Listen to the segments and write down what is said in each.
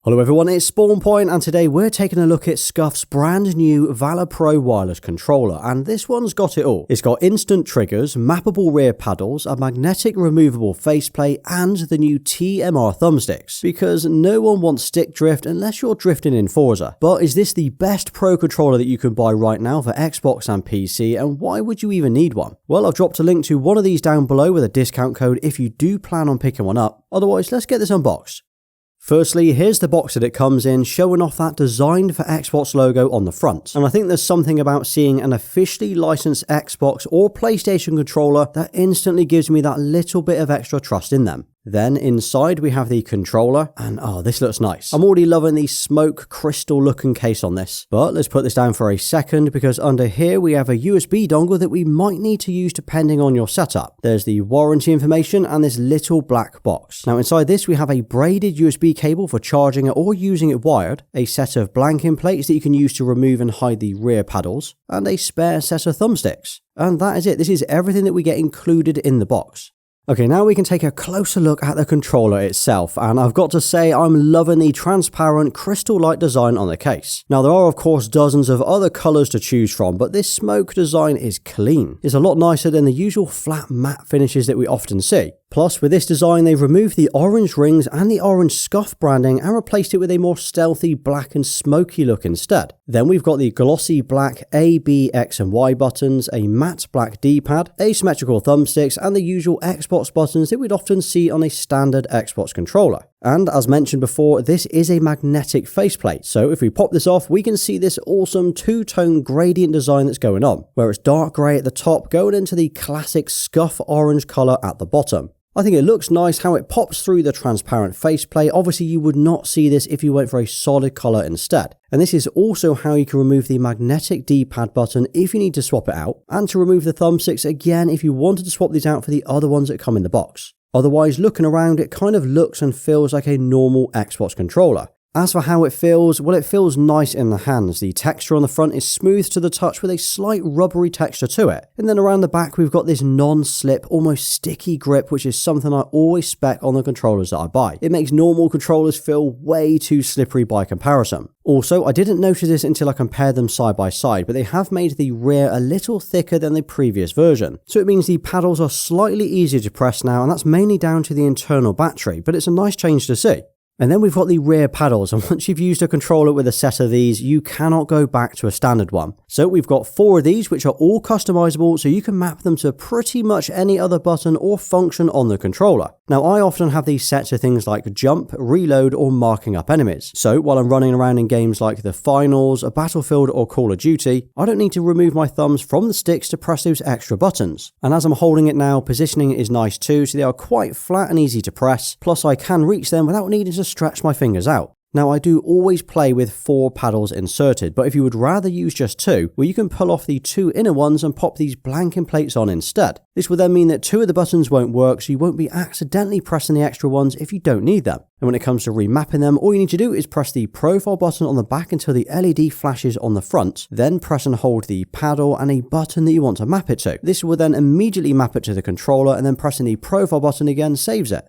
Hello everyone, it's SpawnPoiint and today we're taking a look at SCUF's brand new Valor Pro Wireless controller, and this one's got it all. It's got instant triggers, mappable rear paddles, a magnetic removable faceplate, and the new TMR Thumbsticks, because no one wants stick drift unless you're drifting in Forza. But is this the best Pro controller that you can buy right now for Xbox and PC, and why would you even need one? Well, I've dropped a link to one of these down below with a discount code if you do plan on picking one up. Otherwise, let's get this unboxed. Firstly, here's the box that it comes in, showing off that Designed for Xbox logo on the front. And I think there's something about seeing an officially licensed Xbox or PlayStation controller that instantly gives me that little bit of extra trust in them. Then inside we have the controller, and oh, this looks nice. I'm already loving the smoke crystal looking case on this. But let's put this down for a second, because under here we have a USB dongle that we might need to use depending on your setup. There's the warranty information and this little black box. Now inside this we have a braided USB cable for charging it or using it wired, a set of blanking plates that you can use to remove and hide the rear paddles, and a spare set of thumbsticks. And that is it. This is everything that we get included in the box. Okay, now we can take a closer look at the controller itself, and I've got to say I'm loving the transparent crystal-like design on the case. Now there are of course dozens of other colours to choose from, but this smoke design is clean. It's a lot nicer than the usual flat matte finishes that we often see. Plus, with this design, they've removed the orange rings and the orange SCUF branding and replaced it with a more stealthy black and smoky look instead. Then we've got the glossy black A, B, X and Y buttons, a matte black D-pad, asymmetrical thumbsticks, and the usual Xbox buttons that we'd often see on a standard Xbox controller. And as mentioned before, this is a magnetic faceplate, so if we pop this off, we can see this awesome two-tone gradient design that's going on, where it's dark grey at the top going into the classic SCUF orange colour at the bottom. I think it looks nice how it pops through the transparent faceplate. Obviously you would not see this if you went for a solid colour instead. And this is also how you can remove the magnetic D-pad button if you need to swap it out, and to remove the thumbsticks again if you wanted to swap these out for the other ones that come in the box. Otherwise, looking around, it kind of looks and feels like a normal Xbox controller. As for how it feels, well, it feels nice in the hands. The texture on the front is smooth to the touch with a slight rubbery texture to it. And then around the back, we've got this non-slip, almost sticky grip, which is something I always spec on the controllers that I buy. It makes normal controllers feel way too slippery by comparison. Also, I didn't notice this until I compared them side by side, but they have made the rear a little thicker than the previous version. So it means the paddles are slightly easier to press now, and that's mainly down to the internal battery, but it's a nice change to see. And then we've got the rear paddles, and once you've used a controller with a set of these, you cannot go back to a standard one. So we've got 4 of these, which are all customizable, so you can map them to pretty much any other button or function on the controller. Now I often have these set to things like jump, reload, or marking up enemies. So while I'm running around in games like the Finals, a Battlefield, or Call of Duty, I don't need to remove my thumbs from the sticks to press those extra buttons. And as I'm holding it now, positioning is nice too, so they are quite flat and easy to press, plus I can reach them without needing to stretch my fingers out. Now I do always play with 4 paddles inserted, but if you would rather use just 2, well, you can pull off the 2 inner ones and pop these blanking plates on instead. This will then mean that 2 of the buttons won't work, so you won't be accidentally pressing the extra ones if you don't need them. And when it comes to remapping them, all you need to do is press the profile button on the back until the LED flashes on the front, then press and hold the paddle and a button that you want to map it to. This will then immediately map it to the controller, and then pressing the profile button again saves it.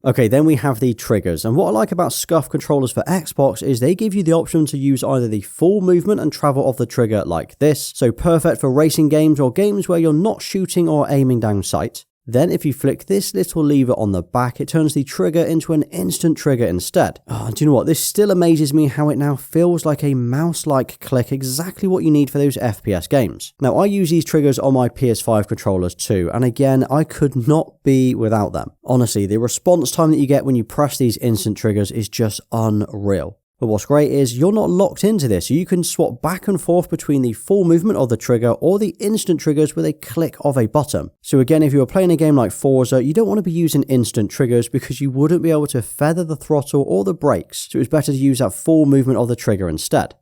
Okay, then we have the triggers, and what I like about SCUF controllers for Xbox is they give you the option to use either the full movement and travel of the trigger like this, so perfect for racing games or games where you're not shooting or aiming down sight. Then if you flick this little lever on the back, it turns the trigger into an instant trigger instead. Oh, do you know what? This still amazes me how it now feels like a mouse-like click, exactly what you need for those FPS games. Now, I use these triggers on my PS5 controllers too, and again, I could not be without them. Honestly, the response time that you get when you press these instant triggers is just unreal. But what's great is you're not locked into this, so you can swap back and forth between the full movement of the trigger or the instant triggers with a click of a button. So again, if you're playing a game like Forza, you don't want to be using instant triggers because you wouldn't be able to feather the throttle or the brakes, so it's better to use that full movement of the trigger instead.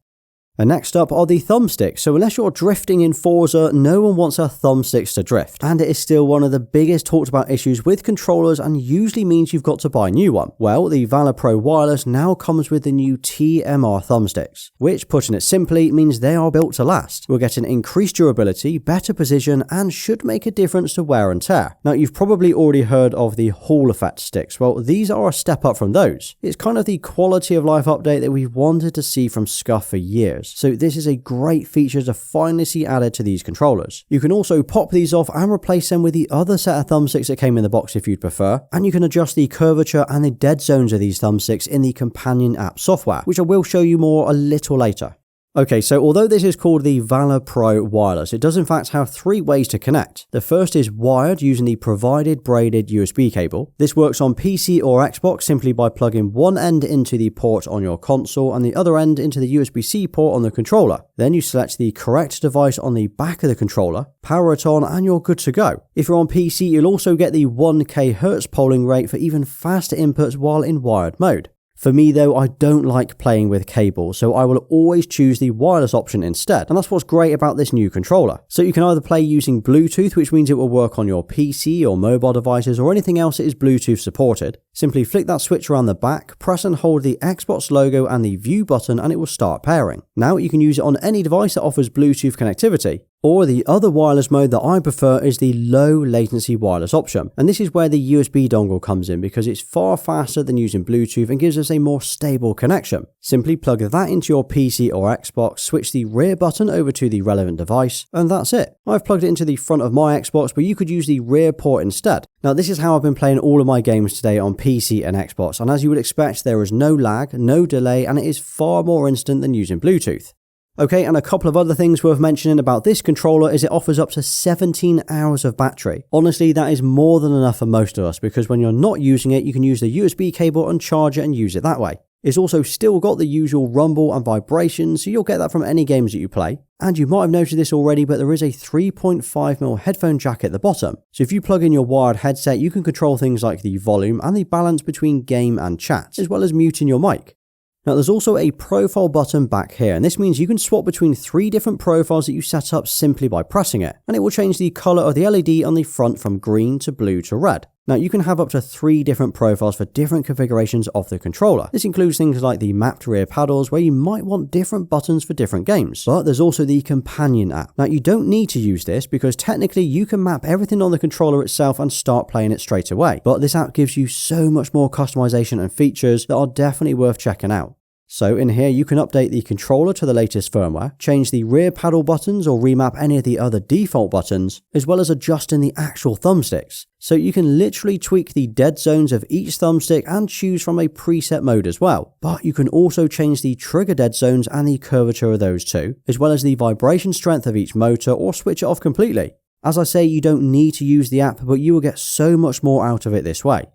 And next up are the thumbsticks. So unless you're drifting in Forza, no one wants our thumbsticks to drift. And it is still one of the biggest talked about issues with controllers and usually means you've got to buy a new one. Well, the Valor Pro Wireless now comes with the new TMR Thumbsticks, which, putting it simply, means they are built to last. We're getting increased durability, better precision, and should make a difference to wear and tear. Now, you've probably already heard of the Hall effect sticks. Well, these are a step up from those. It's kind of the quality of life update that we've wanted to see from SCUF for years. So this is a great feature to finally see added to these controllers. You can also pop these off and replace them with the other set of thumbsticks that came in the box if you'd prefer, and you can adjust the curvature and the dead zones of these thumbsticks in the companion app software, which I will show you more a little later. Okay, so although this is called the Valor Pro Wireless, it does in fact have 3 ways to connect. The first is wired using the provided braided USB cable. This works on PC or Xbox simply by plugging one end into the port on your console and the other end into the USB-C port on the controller. Then you select the correct device on the back of the controller, power it on, and you're good to go. If you're on PC, you'll also get the 1K Hz polling rate for even faster inputs while in wired mode. For me though, I don't like playing with cables, so I will always choose the wireless option instead, and that's what's great about this new controller. So you can either play using Bluetooth, which means it will work on your PC or mobile devices or anything else that is Bluetooth supported. Simply flick that switch around the back, press and hold the Xbox logo and the view button and it will start pairing. Now you can use it on any device that offers Bluetooth connectivity. Or the other wireless mode that I prefer is the low latency wireless option. And this is where the USB dongle comes in because it's far faster than using Bluetooth and gives us a more stable connection. Simply plug that into your PC or Xbox, switch the rear button over to the relevant device, and that's it. I've plugged it into the front of my Xbox, but you could use the rear port instead. Now this is how I've been playing all of my games today on PC and Xbox, and as you would expect, there is no lag, no delay, and it is far more instant than using Bluetooth. Okay, and a couple of other things worth mentioning about this controller is it offers up to 17 hours of battery. Honestly, that is more than enough for most of us because when you're not using it, you can use the USB cable and charge it and use it that way. It's also still got the usual rumble and vibration, so you'll get that from any games that you play. And you might have noticed this already, but there is a 3.5mm headphone jack at the bottom. So if you plug in your wired headset, you can control things like the volume and the balance between game and chat, as well as muting your mic. Now there's also a profile button back here, and this means you can swap between 3 different profiles that you set up simply by pressing it, and it will change the color of the LED on the front from green to blue to red. Now you can have up to 3 different profiles for different configurations of the controller. This includes things like the mapped rear paddles where you might want different buttons for different games. But there's also the companion app. Now you don't need to use this because technically you can map everything on the controller itself and start playing it straight away. But this app gives you so much more customization and features that are definitely worth checking out. So in here you can update the controller to the latest firmware, change the rear paddle buttons or remap any of the other default buttons, as well as adjusting the actual thumbsticks. So you can literally tweak the dead zones of each thumbstick and choose from a preset mode as well. But you can also change the trigger dead zones and the curvature of those too, as well as the vibration strength of each motor or switch it off completely. As I say, you don't need to use the app, but you will get so much more out of it this way.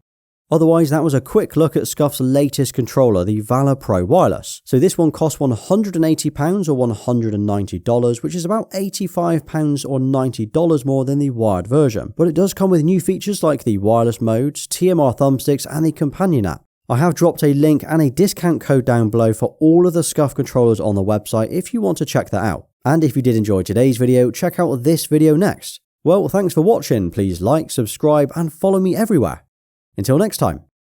Otherwise, that was a quick look at SCUF's latest controller, the Valor Pro Wireless. So this one costs £180 or $190, which is about £85 or $90 more than the wired version. But it does come with new features like the wireless modes, TMR Thumbsticks, and the companion app. I have dropped a link and a discount code down below for all of the SCUF controllers on the website if you want to check that out. And if you did enjoy today's video, check out this video next. Well, thanks for watching. Please like, subscribe, and follow me everywhere. Until next time.